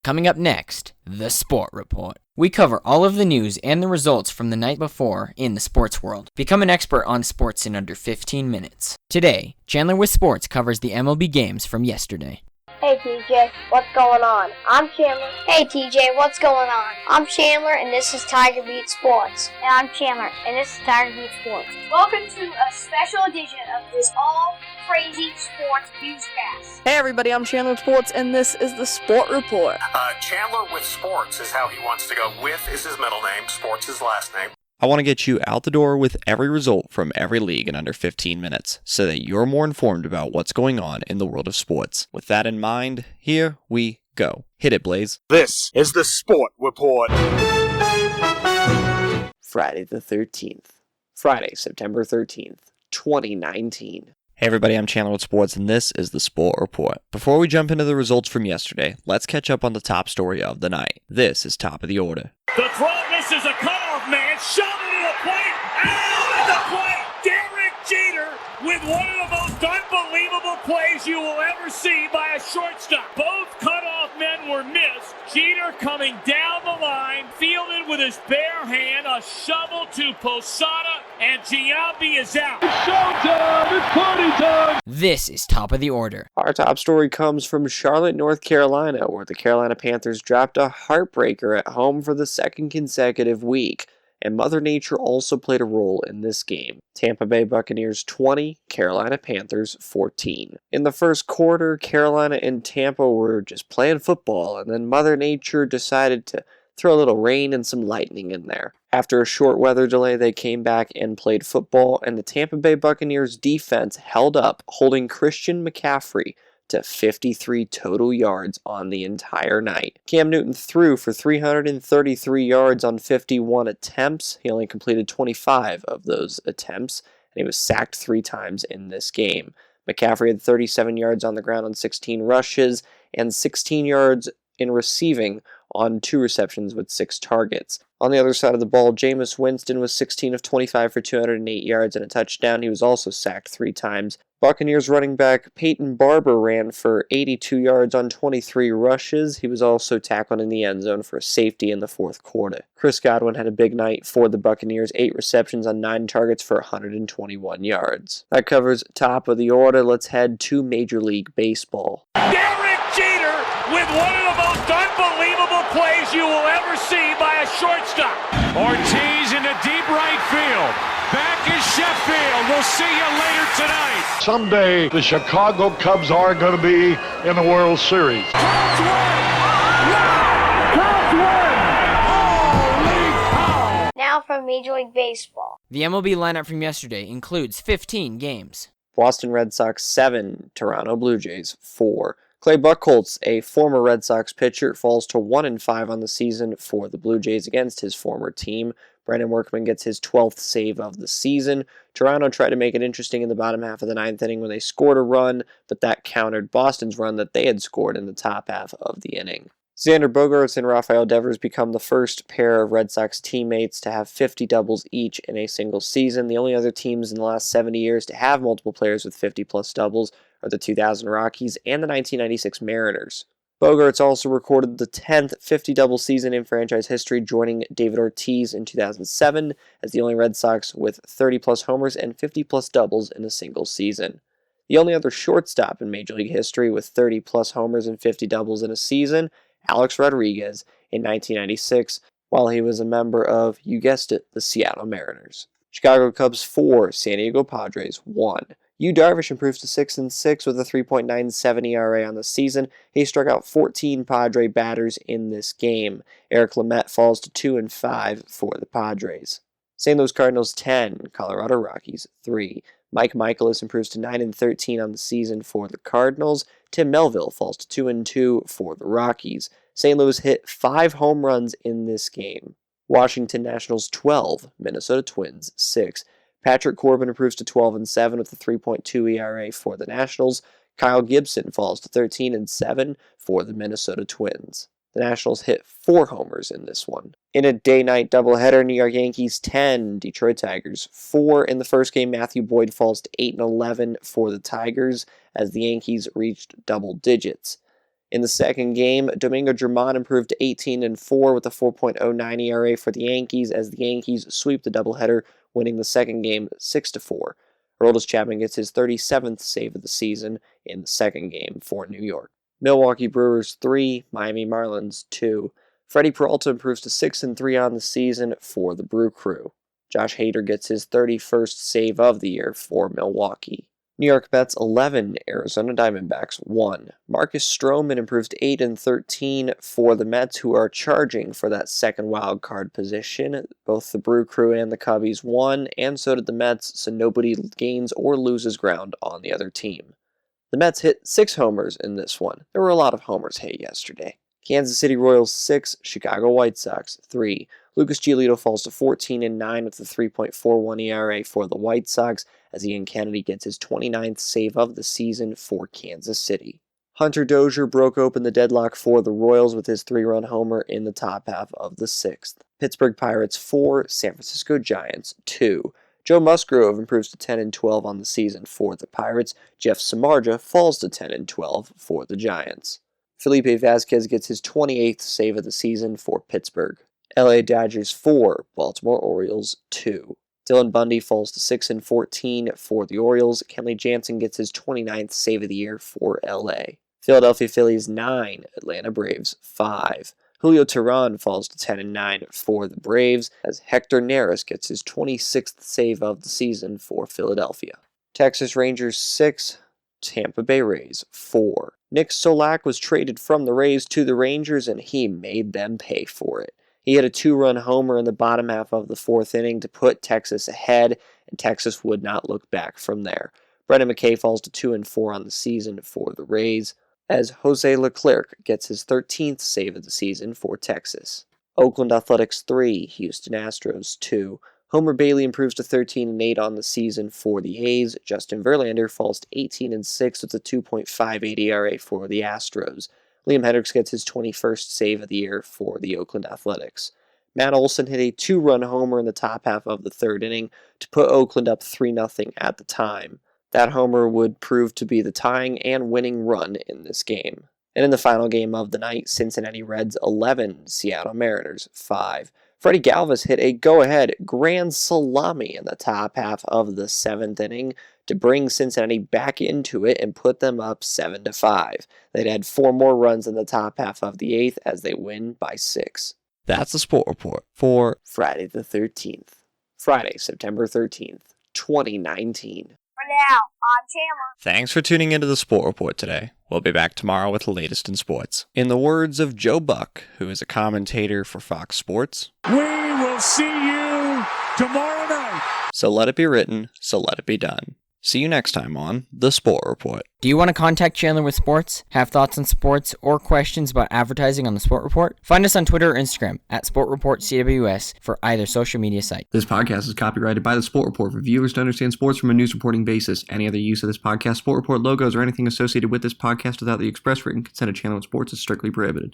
Coming up next, the Sport Report. We cover all of the news and the results from the night before in the sports world. Become an expert on sports in under 15 minutes. Today, Chandler with Sports covers the MLB games from yesterday. Hey TJ, what's going on? I'm Chandler. Hey TJ, what's going on? I'm Chandler and this is Tiger Beat Sports. And I'm Chandler and this is Tiger Beat Sports. Welcome to a special edition of this all crazy sports newscast. Hey everybody, I'm Chandler with Sports and this is the Sport Report. Chandler with Sports is how he wants to go. With is his middle name, Sports his last name. I want to get you out the door with every result from every league in under 15 minutes so that you're more informed about what's going on in the world of sports. With that in mind, here we go. Hit it, Blaze. This is the Sport Report. Friday the 13th. Friday, September 13th, 2019. Hey everybody, I'm Chandler with Sports and this is the Sport Report. Before we jump into the results from yesterday, let's catch up on the top story of the night. This is top of the order. The throw misses a cutoff man, shot into the plate, out at the plate! Derek Jeter with one of the most unbelievable plays you will ever see by a shortstop. Both cutoff men were missed. Jeter coming down the line, fielded with his bare hand, a shovel to Posada, and Giambi is out. It's showtime! It's party time! This is top of the order. Our top story comes from Charlotte, North Carolina, where the Carolina Panthers dropped a heartbreaker at home for the second consecutive week. And Mother Nature also played a role in this game. Tampa Bay Buccaneers 20, Carolina Panthers 14. In the first quarter, Carolina and Tampa were just playing football, and then Mother Nature decided to throw a little rain and some lightning in there. After a short weather delay, they came back and played football, and the Tampa Bay Buccaneers defense held up, holding Christian McCaffrey to 53 total yards on the entire night. Cam Newton threw for 333 yards on 51 attempts. He only completed 25 of those attempts, and he was sacked 3 times in this game. McCaffrey had 37 yards on the ground on 16 rushes and 16 yards in receiving on 2 receptions with 6 targets. On the other side of the ball, Jameis Winston was 16 of 25 for 208 yards and a touchdown. He was also sacked 3 times. Buccaneers running back Peyton Barber ran for 82 yards on 23 rushes. He was also tackled in the end zone for a safety in the fourth quarter. Chris Godwin had a big night for the Buccaneers, 8 receptions on 9 targets for 121 yards. That covers top of the order. Let's head to Major League Baseball. Derek Jeter with one of the most unbelievable plays you will ever see by a shortstop. Ortiz into deep right field. Back is Sheffield. We'll see you later tonight. Someday the Chicago Cubs are going to be in the World Series. Cubs win! Cubs win! Holy cow! Now from Major League Baseball. The MLB lineup from yesterday includes 15 games. Boston Red Sox 7, Toronto Blue Jays 4. Clay Buchholz, a former Red Sox pitcher, falls to 1-5 on the season for the Blue Jays against his former team. Brandon Workman gets his 12th save of the season. Toronto tried to make it interesting in the bottom half of the 9th inning when they scored a run, but that countered Boston's run that they had scored in the top half of the inning. Xander Bogaerts and Rafael Devers become the first pair of Red Sox teammates to have 50 doubles each in a single season. The only other teams in the last 70 years to have multiple players with 50-plus doubles are the 2000 Rockies and the 1996 Mariners. Bogaerts also recorded the 10th 50-double season in franchise history, joining David Ortiz in 2007 as the only Red Sox with 30-plus homers and 50-plus doubles in a single season. The only other shortstop in Major League history with 30-plus homers and 50 doubles in a season, Alex Rodriguez, in 1996, while he was a member of, you guessed it, the Seattle Mariners. Chicago Cubs 4, San Diego Padres 1. Yu Darvish improves to 6-6 with a 3.97 ERA on the season. He struck out 14 Padre batters in this game. Eric Lamet falls to 2-5 for the Padres. St. Louis Cardinals 10, Colorado Rockies 3. Mike Michaelis improves to 9-13 on the season for the Cardinals. Tim Melville falls to 2-2 for the Rockies. St. Louis hit 5 home runs in this game. Washington Nationals 12, Minnesota Twins 6. Patrick Corbin improves to 12-7 with a 3.2 ERA for the Nationals. Kyle Gibson falls to 13-7 for the Minnesota Twins. The Nationals hit 4 homers in this one. In a day-night doubleheader, New York Yankees 10, Detroit Tigers 4. In the first game, Matthew Boyd falls to 8-11 for the Tigers as the Yankees reached double digits. In the second game, Domingo Germán improved to 18-4 with a 4.09 ERA for the Yankees as the Yankees sweep the doubleheader, winning the second game 6-4. Aroldis Chapman gets his 37th save of the season in the second game for New York. Milwaukee Brewers 3, Miami Marlins 2. Freddie Peralta improves to 6-3 on the season for the Brew Crew. Josh Hader gets his 31st save of the year for Milwaukee. New York Mets 11, Arizona Diamondbacks 1. Marcus Stroman improves to 8-13 for the Mets, who are charging for that second wild card position. Both the Brew Crew and the Cubbies won, and so did the Mets, so nobody gains or loses ground on the other team. The Mets hit 6 homers in this one. There were a lot of homers hit yesterday. Kansas City Royals 6, Chicago White Sox 3. Lucas Giolito falls to 14-9 with a 3.41 ERA for the White Sox as Ian Kennedy gets his 29th save of the season for Kansas City. Hunter Dozier broke open the deadlock for the Royals with his 3-run homer in the top half of the 6th. Pittsburgh Pirates 4, San Francisco Giants 2. Joe Musgrove improves to 10-12 on the season for the Pirates. Jeff Samardzija falls to 10-12 for the Giants. Felipe Vasquez gets his 28th save of the season for Pittsburgh. LA Dodgers 4, Baltimore Orioles 2. Dylan Bundy falls to 6-14 for the Orioles. Kenley Jansen gets his 29th save of the year for LA. Philadelphia Phillies 9, Atlanta Braves 5. Julio Teheran falls to 10-9 for the Braves as Hector Neris gets his 26th save of the season for Philadelphia. Texas Rangers 6, Tampa Bay Rays 4. Nick Solak was traded from the Rays to the Rangers and he made them pay for it. He had a 2-run homer in the bottom half of the 4th inning to put Texas ahead, and Texas would not look back from there. Brendan McKay falls to 2-4 on the season for the Rays, as Jose Leclerc gets his 13th save of the season for Texas. Oakland Athletics 3, Houston Astros 2. Homer Bailey improves to 13-8 on the season for the A's. Justin Verlander falls to 18-6 with a 2.58 ERA for the Astros. Liam Hendricks gets his 21st save of the year for the Oakland Athletics. Matt Olson hit a 2-run homer in the top half of the 3rd inning to put Oakland up 3-0 at the time. That homer would prove to be the tying and winning run in this game. And in the final game of the night, Cincinnati Reds 11, Seattle Mariners 5. Freddie Galvis hit a go-ahead grand salami in the top half of the 7th inning to bring Cincinnati back into it and put them up 7-5. They'd had 4 more runs in the top half of the 8th as they win by 6. That's the Sport Report for Friday the 13th. Friday, September 13th, 2019. For now, I'm Chandler. Thanks for tuning into the Sport Report today. We'll be back tomorrow with the latest in sports. In the words of Joe Buck, who is a commentator for Fox Sports, We will see you tomorrow night. So let it be written, so let it be done. See you next time on The Sport Report. Do you want to contact Chandler with sports, have thoughts on sports, or questions about advertising on The Sport Report? Find us on Twitter or Instagram at SportReportCWS for either social media site. This podcast is copyrighted by The Sport Report for viewers to understand sports from a news reporting basis. Any other use of this podcast, Sport Report logos, or anything associated with this podcast without the express written consent of Chandler with Sports is strictly prohibited.